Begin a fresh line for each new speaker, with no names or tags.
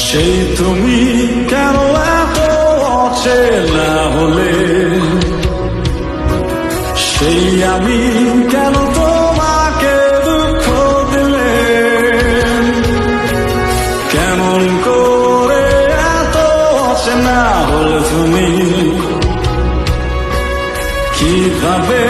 সেই তুমি কেন এত অচেনা হলে, সেই আমি কেন তোমাকে দুঃখ দিলে, কেমন করে এত অচেনা হলে তুমি, কিভাবে